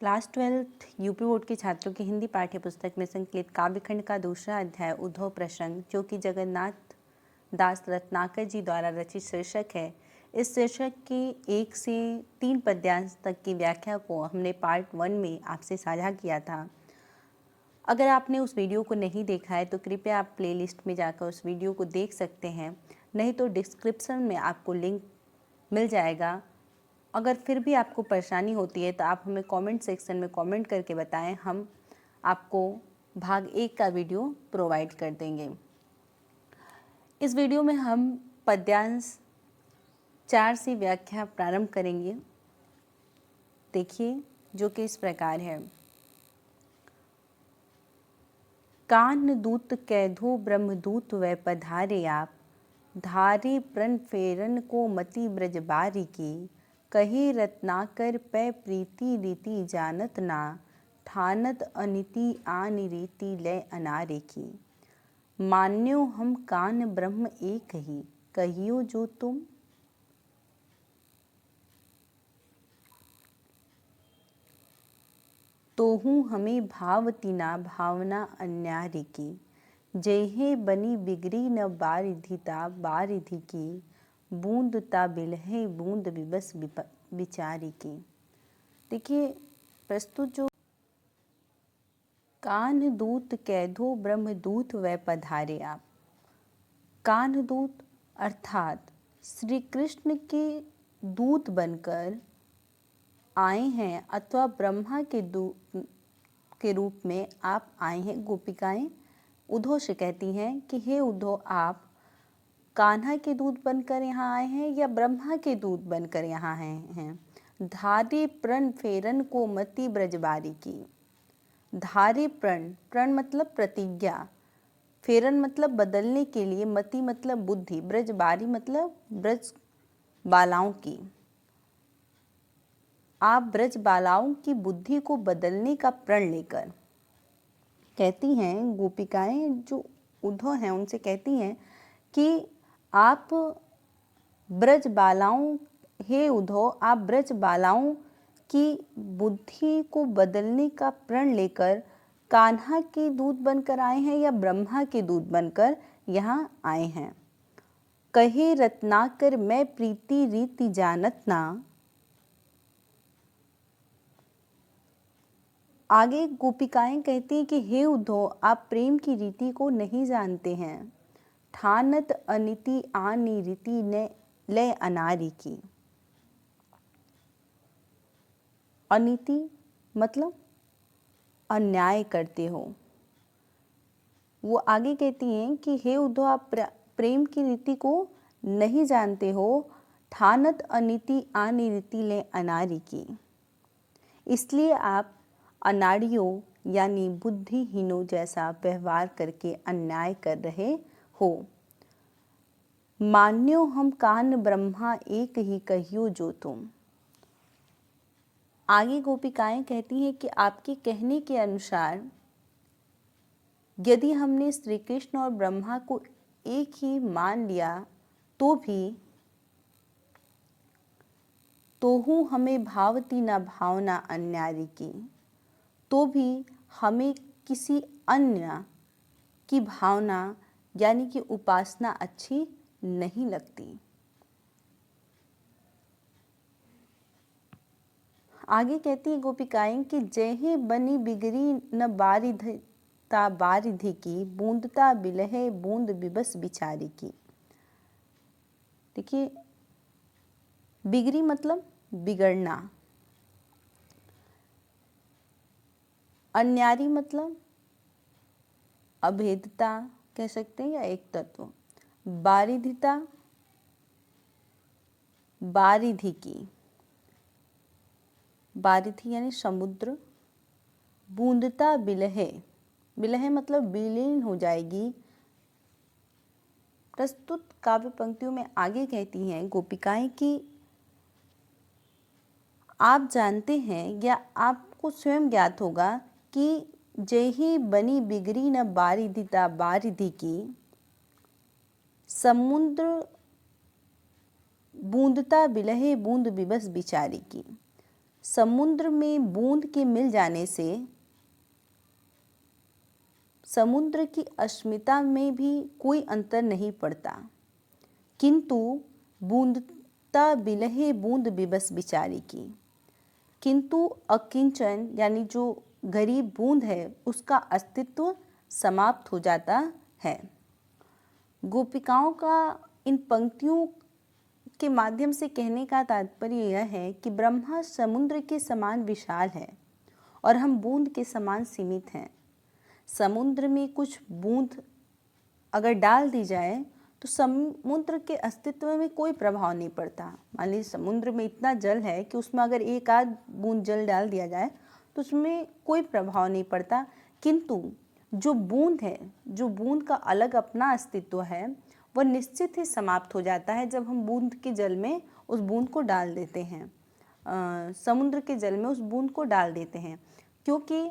Class 12th UP board के छात्रों की हिंदी पाठ्य पुस्तक में संकलित काव्यखंड का दूसरा अध्याय उद्धव प्रसंग, जो कि जगन्नाथ दास रत्नाकर जी द्वारा रचित शीर्षक है। इस शीर्षक के 1 से 3 पद्यांश तक की व्याख्या को हमने पार्ट 1 में आपसे साझा किया था। अगर आपने उस वीडियो को नहीं देखा है तो कृपया आप प्लेलिस्ट में जाकर उस वीडियो को देख सकते हैं, नहीं तो डिस्क्रिप्शन में आपको लिंक मिल जाएगा। अगर फिर भी आपको परेशानी होती है तो आप हमें कमेंट सेक्शन में कमेंट करके बताएं, हम आपको भाग 1 का वीडियो प्रोवाइड कर देंगे। इस वीडियो में हम पद्यांश 4 से व्याख्या प्रारंभ करेंगे। देखिए, जो कि इस प्रकार है। कान दूत कैधो ब्रह्मदूत वै पधारे आप, धारे प्रण फेरन को मति ब्रज बारी की, कहे रत्नाकर पै प्रीति रीति जानत ना, ठानत अनिति आनि रीति लय अनारे की। मान्यो हम कान ब्रह्म एक ही, कहियो जो तुम, तोहू हमें भावती ना भावना अन्यारी की। जयहे बनी बिगड़ी न बारिधिता बारिधि की, बूंद ता बिलहे बूंद बिबस बिचारी की। देखिए, प्रस्तुत जो कान दूत कैधो ब्रह्मदूत वै पधारे आप। कान दूत अर्थात श्री कृष्ण के दूत बनकर आए हैं अथवा ब्रह्मा के दूत के रूप में आप आए हैं। गोपिकाएं उद्धव से कहती हैं कि हे उद्धव, आप कान्हा के दूत बनकर यहाँ आए हैं या ब्रह्मा के दूत बनकर यहाँ आए हैं। धारे प्रण फेरन को मति ब्रजबारी की। धारे प्रण, प्रण मतलब प्रतिज्ञा, फेरन मतलब बदलने के लिए, मति मतलब बुद्धि, ब्रजबारी मतलब ब्रज बालाओं की। आप ब्रज बालाओं की बुद्धि को बदलने का प्रण लेकर, कहती हैं गोपिकाएं जो उद्धव हैं उनसे कहती हैं कि आप ब्रज बालाओं, हे उद्धव, आप ब्रज बालाओं की बुद्धि को बदलने का प्रण लेकर कान्हा के दूत बनकर आए हैं या ब्रह्मा के दूत बनकर यहाँ आए हैं। कहे रत्नाकर मैं प्रीति रीति जानत ना। आगे गोपिकाएं कहती हैं कि हे उद्धव, आप प्रेम की रीति को नहीं जानते हैं। ठानत अनिति आनि रीति ने लय अनारी की। अनिति मतलब अन्याय करते हो। वो आगे कहती हैं कि हे उद्धव, आप प्रेम की रीति को नहीं जानते हो। ठानत अनिति आनि रीति लय अनारी की, इसलिए आप अनाड़ियों यानी बुद्धिहीनों जैसा व्यवहार करके अन्याय कर रहे हो। मान्यो हम कान ब्रह्मा एक ही, कहियो जो तुम। आगे गोपिकाएं कहती हैं कि आपके कहने के अनुसार यदि हमने श्री कृष्ण और ब्रह्मा को एक ही मान लिया तो भी तोहू हमें भावती न भावना अन्यारी की, तो भी हमें किसी अन्य की भावना यानी कि उपासना अच्छी नहीं लगती। आगे कहती है गोपिकाएं कि जय बनी बिगड़ी न बारिधता बारिधि की, बूंदता बिलहे बूंद बिबस बिचारी की। देखिए, बिगड़ी मतलब बिगड़ना, अन्यारी मतलब अभेदता कह सकते हैं या एक तत्व, बारिधिता बारिधि की, बारिधि यानी समुद्र, बूंदता बिलहे, बिलहे मतलब विलीन हो जाएगी। प्रस्तुत काव्य पंक्तियों में आगे कहती हैं गोपिकाएं कि आप जानते हैं या आपको स्वयं ज्ञात होगा कि जय ही बनी बिगड़ी न बारिधिता बारिधि की, समुद्र बूंदता बिलहे बूंद बिबस बिचारी की। समुद्र में बूंद के मिल जाने से समुद्र की अस्मिता में भी कोई अंतर नहीं पड़ता, किंतु बूंदता बिलहे बूंद बिबस बिचारी की। किंतु अकिंचन यानी जो गरीब बूंद है उसका अस्तित्व समाप्त हो जाता है। गोपिकाओं का इन पंक्तियों के माध्यम से कहने का तात्पर्य यह है कि ब्रह्मा समुद्र के समान विशाल है और हम बूंद के समान सीमित हैं। समुद्र में कुछ बूंद अगर डाल दी जाए तो समुद्र के अस्तित्व में कोई प्रभाव नहीं पड़ता। मान लीजिए समुद्र में इतना जल है कि उसमें अगर एक आध बूंद जल डाल दिया जाए तो उसमें कोई प्रभाव नहीं पड़ता, किंतु जो बूंद है, जो बूंद का अलग अपना अस्तित्व है, वह निश्चित ही समाप्त हो जाता है जब हम बूंद के जल में उस बूंद को डाल देते हैं, समुद्र के जल में उस बूंद को डाल देते हैं। क्योंकि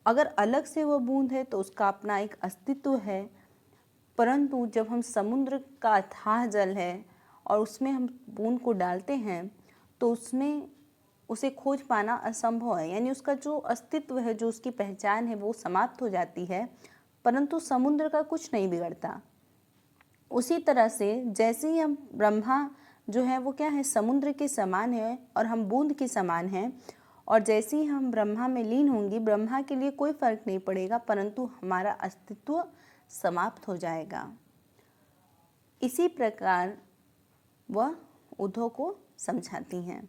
अगर अलग से वह बूंद है तो उसका अपना एक अस्तित्व है, परंतु जब हम समुद्र का अथाह जल है और उसमें हम बूंद को डालते हैं तो उसमें उसे खोज पाना असंभव है, यानी उसका जो अस्तित्व है, जो उसकी पहचान है, वो समाप्त हो जाती है, परंतु समुद्र का कुछ नहीं बिगड़ता। उसी तरह से जैसे ही हम ब्रह्मा जो है वो क्या है, समुद्र के समान है और हम बूंद के समान हैं, और जैसे ही हम ब्रह्मा में लीन होंगी ब्रह्मा के लिए कोई फर्क नहीं पड़ेगा, परंतु हमारा अस्तित्व समाप्त हो जाएगा। इसी प्रकार वह उद्धव को समझाती हैं।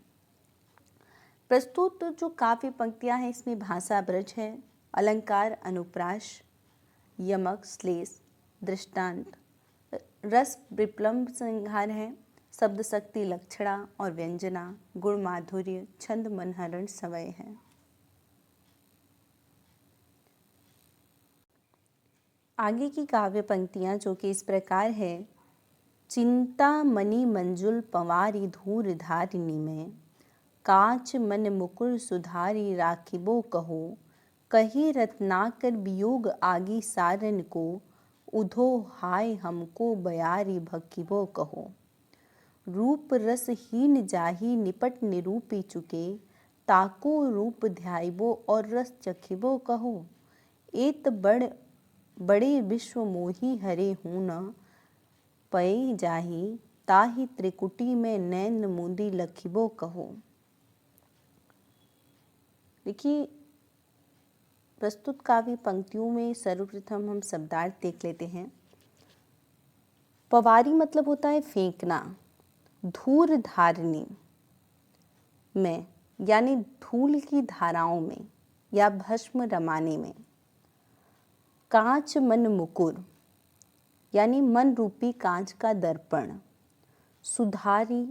प्रस्तुत जो काव्य पंक्तियां हैं इसमें भाषा ब्रज है, अलंकार अनुप्रास, यमक, श्लेष, दृष्टांत, रस विप्लव श्रृंगार है, शब्द शक्ति लक्षणा और व्यंजना, गुण माधुर्य, छंद मनहरण सवय है। आगे की काव्य पंक्तियां जो कि इस प्रकार है। चिंता मणि मंजुल पंवारी धूर धारिणी में, कांच मन मुकुर सुधारी राखिबो कहो, कही रत्नाकर वियोग आगी सारन को, उधो हाय हमको बयारी भकिबो कहो। रूप रस हीन जाही निपट निरूपी चुके, ताको रूप ध्याइबो और रस चखिबो कहो। एत बड़े विश्व मोही हरे हूँ न, पय जाही ताही त्रिकुटी में नैन मुंदी लखिबो कहो। देखिए, प्रस्तुत काव्य पंक्तियों में सर्वप्रथम हम शब्दार्थ देख लेते हैं। पवारी मतलब होता है फेंकना, धूर धारिणी में यानी धूल की धाराओं में या भस्म रमाने में, कांच मन मुकुर यानी मन रूपी कांच का दर्पण, सुधारी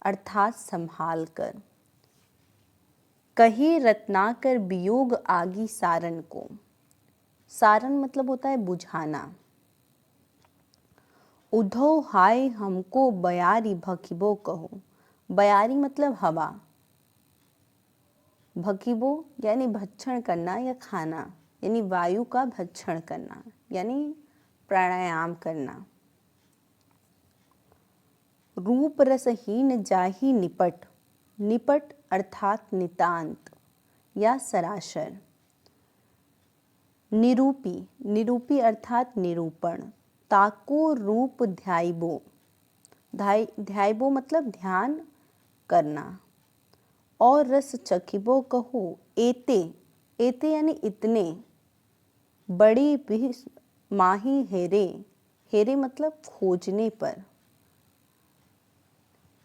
अर्थात संभाल कर, कही रत्नाकर वियोग आगी सारन को, सारन मतलब होता है बुझाना, उधो हाय हमको बयारी भकिबो कहो, बयारी मतलब हवा, भकिबो यानी भक्षण करना या खाना, यानी वायु का भक्षण करना, यानी प्राणायाम करना। रूप रसहीन जाही निपट, निपट अर्थात नितांत या सरासर। निरूपी, निरूपी अर्थात निरूपण। ताको रूप ध्याइबो, ध्याइबो मतलब ध्यान करना। और रस चखिबो कहो, एते, एते यानी इतने, बड़ी भी माही हेरे, हेरे मतलब खोजने पर,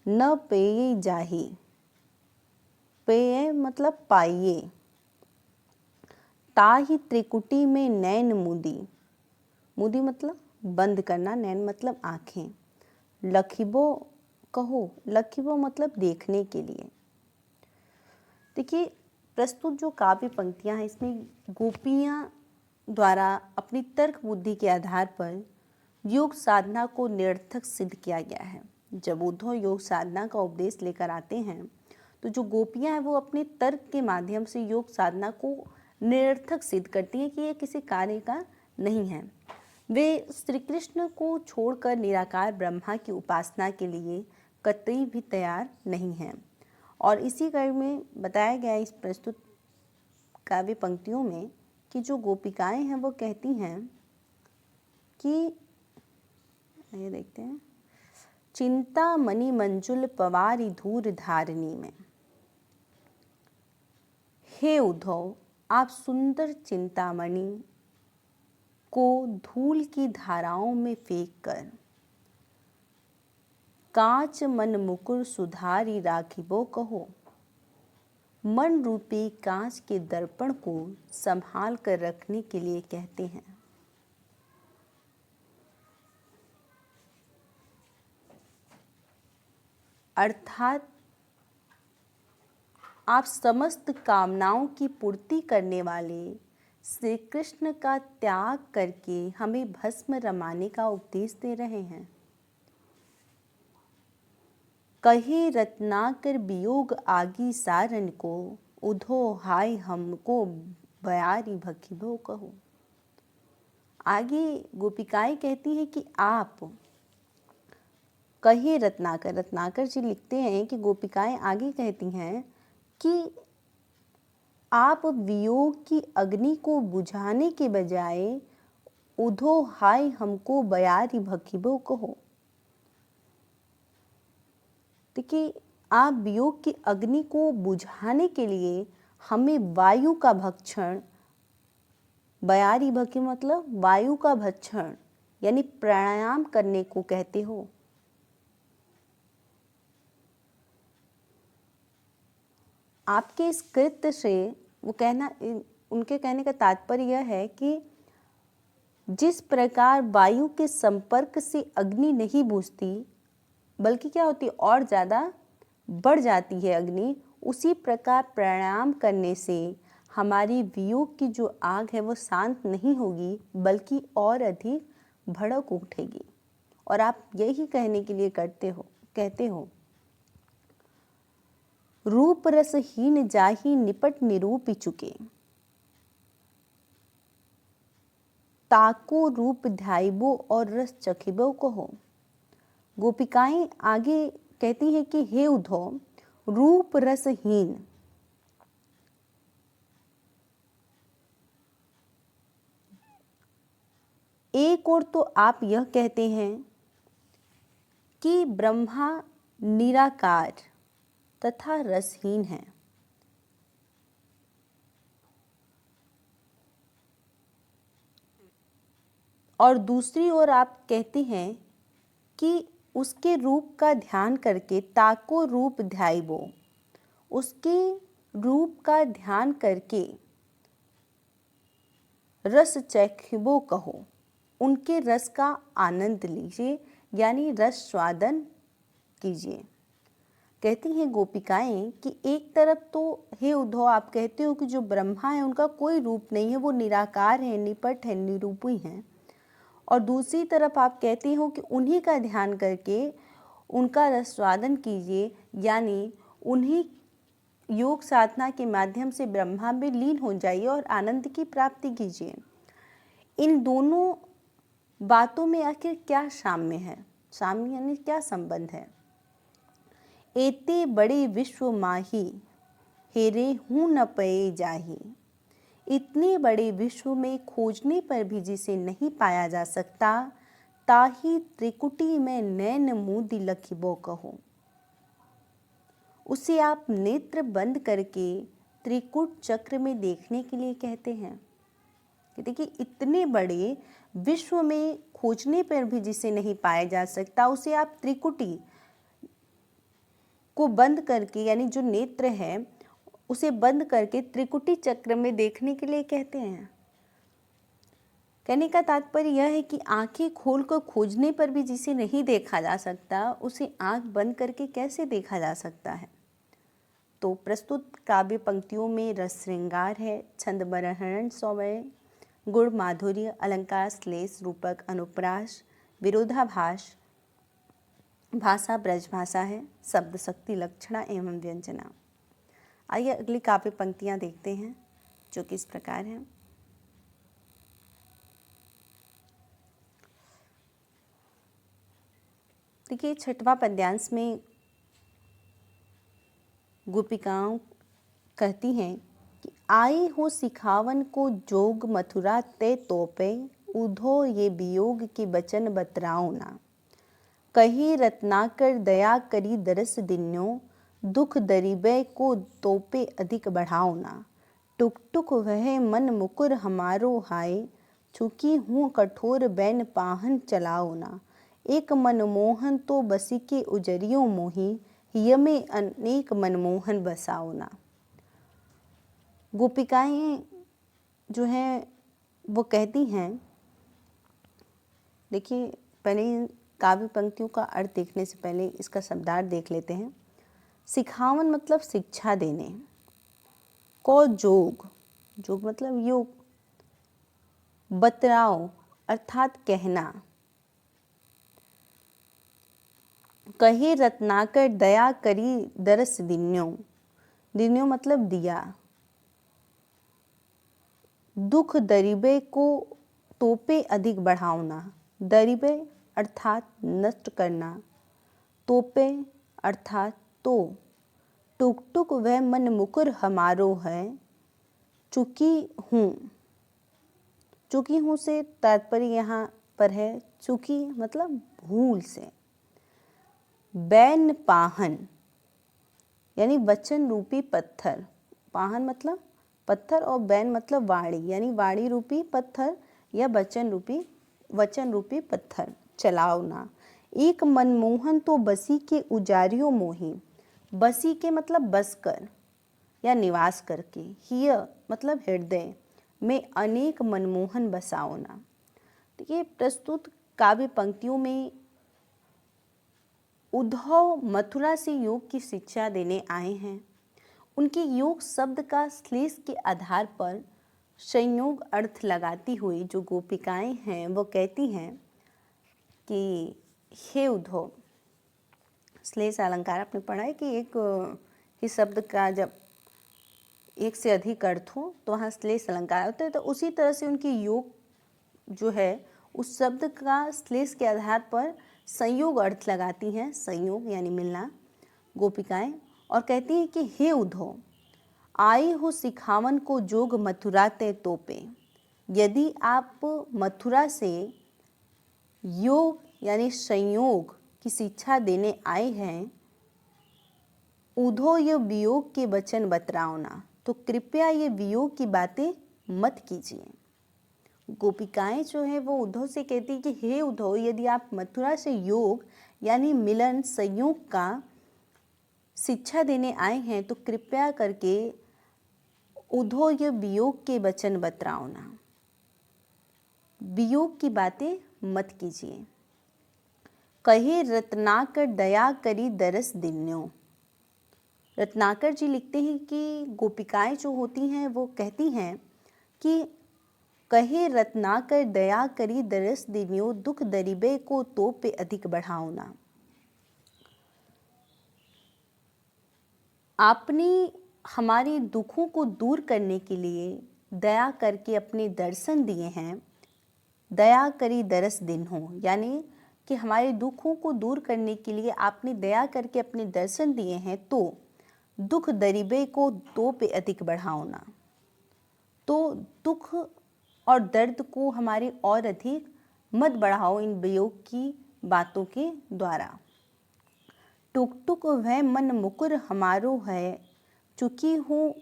न पेये जाही, पेये मतलब पाइये, ताही त्रिकुटी में नैन मुदी, मुदी मतलब बंद करना, नैन मतलब आँखें, लखिबो कहो, लखिबो मतलब देखने के लिए। देखिए, प्रस्तुत जो काव्य पंक्तियां हैं इसमें गोपियां द्वारा अपनी तर्क बुद्धि के आधार पर योग साधना को निरर्थक सिद्ध किया गया है। जब उद्धव योग साधना का उपदेश लेकर आते हैं तो जो गोपियां हैं वो अपने तर्क के माध्यम से योग साधना को निरर्थक सिद्ध करती हैं कि ये किसी कार्य का नहीं है। वे श्री कृष्ण को छोड़कर निराकार ब्रह्मा की उपासना के लिए कतई भी तैयार नहीं हैं और इसी कड़ी में बताया गया इस प्रस्तुत काव्य पंक्तियों में कि जो गोपिकाएं हैं वो कहती हैं कि, ये देखते हैं, चिंता मणि मंजुल पवारी धूर धारिणी में, हे उद्धव, आप सुंदर चिंतामणि को धूल की धाराओं में फेंक कर कांच मन मुकुर सुधारी राखिबो कहो। मन रूपी कांच के दर्पण को संभाल कर रखने के लिए कहते हैं। अर्थात आप समस्त कामनाओं की पूर्ति करने वाले श्री कृष्ण का त्याग करके हमें भस्म रमाने का उपदेश दे रहे हैं। कहे रत्नाकर वियोग आगी सारन को, उधो हाय हमको बयारी भखिबो कहो। आगे गोपिकाएं कहती हैं कि आप कहे रत्नाकर जी लिखते हैं कि गोपिकाएं आगे कहती हैं कि आप वियोग की अग्नि को बुझाने के बजाय उधो हाय हमको बयारी भखिबो कहो। देखिए, आप वियोग की अग्नि को बुझाने के लिए हमें वायु का भक्षण, बयारी भखी मतलब वायु का भक्षण यानी प्राणायाम करने को कहते हो। आपके इस कृत्य से उनके कहने का तात्पर्य यह है कि जिस प्रकार वायु के संपर्क से अग्नि नहीं बुझती बल्कि क्या होती है और ज़्यादा बढ़ जाती है अग्नि, उसी प्रकार प्राणायाम करने से हमारी वियोग की जो आग है वो शांत नहीं होगी बल्कि और अधिक भड़क उठेगी। और आप यही कहने के लिए कहते हो, रूप रसहीन जाहि निपट निरूपी चुके, ताको रूप ध्याइबो और रस चखिबो कहो। गोपिकाएं आगे कहती हैं कि हे उद्धव, रूप रसहीन, एक और तो आप यह कहते हैं कि ब्रह्मा निराकार तथा रसहीन है, और दूसरी ओर आप कहते हैं कि उसके रूप का ध्यान करके ताको रूप ध्याइबो, उसके रूप का ध्यान करके रस चखिबो कहो, उनके रस का आनंद लीजिए यानी रस स्वादन कीजिए। कहती हैं गोपिकाएं कि एक तरफ तो हे उद्धव आप कहते हो कि जो ब्रह्मा है उनका कोई रूप नहीं है, वो निराकार है, निपट है, निरूपी हैं, और दूसरी तरफ आप कहते हो कि उन्हीं का ध्यान करके उनका रसवादन कीजिए यानी उन्हीं योग साधना के माध्यम से ब्रह्मा में लीन हो जाइए और आनंद की प्राप्ति कीजिए। इन दोनों बातों में आखिर क्या साम्य है? साम्य यानी क्या संबंध है? एते बड़े विश्व माही, हेरे हूँ न पये जाही। इतने बड़े विश्व में खोजने पर भी जिसे नहीं पाया जा सकता, ताही त्रिकुटी में नैन मूदी लखिबो कहो। उसे आप नेत्र बंद करके त्रिकुट चक्र में देखने के लिए कहते हैं। देखिए, इतने बड़े विश्व में खोजने पर भी जिसे नहीं पाया जा सकता, उसे आप त्रिकुटी को बंद करके यानी जो नेत्र है उसे बंद करके त्रिकुटी चक्र में देखने के लिए कहते हैं। कहने का तात्पर्य यह है कि आंखें खोलकर खोजने पर भी जिसे नहीं देखा जा सकता, उसे आंख बंद करके कैसे देखा जा सकता है? तो प्रस्तुत काव्य पंक्तियों में रस श्रृंगार है, छंद बरहरण सौम्य, गुण माधुर्य, अलंकार श्लेष, रूपक अनुप्रास, विरोधाभास, भाषा ब्रजभाषा है, शब्द शक्ति लक्षणा एवं व्यंजना। आइए अगली काव्य पंक्तियां देखते हैं जो कि इस प्रकार हैं। देखिए, छठवां पद्यांश में गोपिकाओं कहती हैं कि आई हो सिखावन को जोग मथुरा ते तोपे, उधो ये वियोग के बचन बतराओ ना। कही रत्नाकर दया करी दरस दिन्यो, दुख दरिबे को तोपे अधिक बढ़ाओ ना। टुक टुक वह मन मुकुर हमारो हाय, चूकी हूँ कठोर बैन पाहन चलाओ ना। एक मनमोहन तो बसी के उजरियों मोही, यमे अनेक मनमोहन बसाओ ना। गोपिकाएं जो हैं वो कहती हैं, देखिए पहले काव्य पंक्तियों का अर्थ देखने से पहले इसका शब्दार्थ देख लेते हैं। सिखावन मतलब शिक्षा देने, को जोग, जोग मतलब योग, बतराओ अर्थात कहना, कहे रत्नाकर दया करी दरस दिन्यो, दिन्यो मतलब दिया, दुख दरिबे को तोपे अधिक बढ़ाओना, दरिबे अर्थात नष्ट करना, तोपे अर्थात तो, टुक टुक वह मन मुकुर हमारो है, चूकी हूँ, चूकी हूँ से तात्पर्य यहाँ पर है चूकी मतलब भूल से। बैन पाहन यानी वचन रूपी पत्थर, पाहन मतलब पत्थर और बैन मतलब वाणी, यानी वाणी रूपी पत्थर या वचन रूपी पत्थर चलाओ ना। एक मनमोहन तो बसी के उजारियों मोही, बसी के मतलब बसकर या निवास करके, हिय मतलब हृदय में अनेक मनमोहन बसाओ ना। देखिए प्रस्तुत काव्य पंक्तियों में उद्धव मथुरा से योग की शिक्षा देने आए हैं। उनके योग शब्द का श्लेष के आधार पर संयोग अर्थ लगाती हुई जो गोपिकाएं हैं वो कहती हैं कि हे उद्धव, श्लेष अलंकार आपने पढ़ा है कि एक ही शब्द का जब एक से अधिक अर्थ हो तो वहाँ श्लेष अलंकार होता है, तो उसी तरह से उनकी योग जो है उस शब्द का श्लेष के आधार पर संयोग अर्थ लगाती हैं, संयोग यानी मिलना गोपिकाएं, और कहती हैं कि हे उद्धव, आई हो सिखावन को जोग मथुरा ते तोपे। यदि आप मथुरा से योग यानी संयोग की शिक्षा देने आए हैं, उधो ये वियोग के वचन बतराओ ना, तो कृपया ये वियोग की बातें मत कीजिए। गोपिकाएं जो है वो उद्धव से कहती कि हे उद्धव, यदि आप मथुरा से योग यानी मिलन संयोग का शिक्षा देने आए हैं तो कृपया करके उद्धव ये वियोग के वचन बतराओ ना, वियोग की बातें मत कीजिए। कहे रत्नाकर दया करी दरस दिन्यो। रत्नाकर जी लिखते हैं कि गोपिकाएं जो होती हैं वो कहती हैं कि कहे रत्नाकर दया करी दरस दिन्यो, दुख दरिबे को तो पे अधिक बढ़ाओ ना। आपने हमारे दुखों को दूर करने के लिए दया करके अपने दर्शन दिए हैं। दया करी दरस दिन हो, यानी कि हमारे दुखों को दूर करने के लिए आपने दया करके अपने दर्शन दिए हैं, तो दुख दरिबे को तो पे अधिक बढ़ाओ ना, तो दुख और दर्द को हमारे और अधिक मत बढ़ाओ इन वियोग की बातों के द्वारा। टुक टुक वह मन मुकुर हमारो है, चूकी हूँ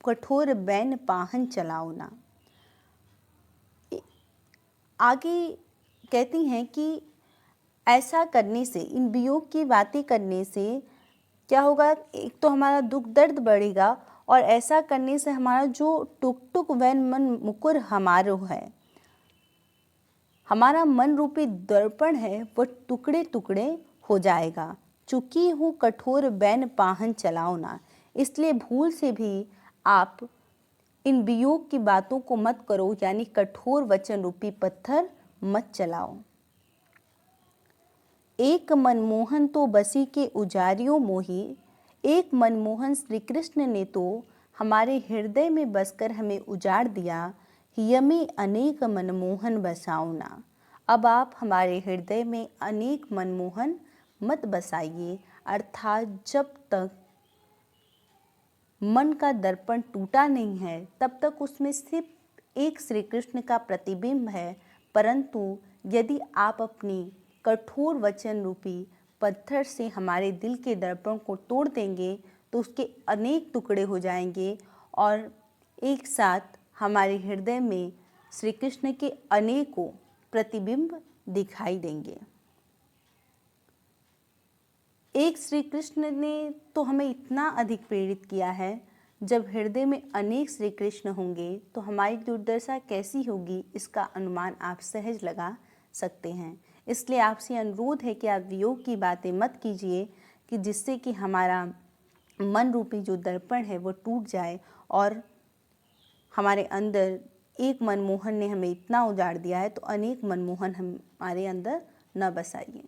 कठोर बैन पाहन चलाओ ना। आगे कहती हैं कि ऐसा करने से, इन वियोग की बातें करने से क्या होगा, एक तो हमारा दुख दर्द बढ़ेगा और ऐसा करने से हमारा जो टुक टुक वैन मन मुकुर हमारो है, हमारा मन रूपी दर्पण है वो टुकड़े टुकड़े हो जाएगा। चूकी हूँ कठोर बैन पाहन चलाओ ना, इसलिए भूल से भी आप इन वियोग की बातों को मत करो, यानी कठोर वचन रूपी पत्थर मत चलाओ। एक मनमोहन तो बसी के उजारियों मोही, एक मनमोहन श्री कृष्ण ने तो हमारे हृदय में बसकर हमें उजाड़ दिया। यमी अनेक मनमोहन बसाओ ना, अब आप हमारे हृदय में अनेक मनमोहन मत बसाइए, अर्थात जब तक मन का दर्पण टूटा नहीं है, तब तक उसमें सिर्फ एक श्री कृष्ण का प्रतिबिंब है। परंतु यदि आप अपनी कठोर वचन रूपी पत्थर से हमारे दिल के दर्पण को तोड़ देंगे तो उसके अनेक टुकड़े हो जाएंगे और एक साथ हमारे हृदय में श्री कृष्ण के अनेकों प्रतिबिंब दिखाई देंगे। एक श्री कृष्ण ने तो हमें इतना अधिक प्रेरित किया है, जब हृदय में अनेक श्री कृष्ण होंगे तो हमारी दुर्दशा कैसी होगी इसका अनुमान आप सहज लगा सकते हैं। इसलिए आपसे अनुरोध है कि आप वियोग की बातें मत कीजिए कि जिससे कि हमारा मन रूपी जो दर्पण है वो टूट जाए और हमारे अंदर एक मनमोहन ने हमें इतना उजाड़ दिया है तो अनेक मनमोहन हमारे अंदर न बसाइए।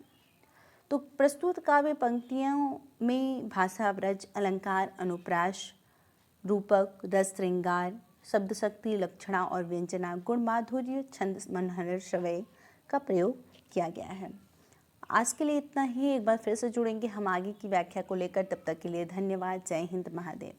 तो प्रस्तुत काव्य पंक्तियों में भाषा, ब्रज, अलंकार, अनुप्रास, रूपक, रस, श्रृंगार, शब्द शक्ति, लक्षणा और व्यंजना, गुण, माधुर्य, छंद, मनहर, श्रवय का प्रयोग किया गया है। आज के लिए इतना ही। एक बार फिर से जुड़ेंगे हम आगे की व्याख्या को लेकर। तब तक के लिए धन्यवाद। जय हिंद, महादेव।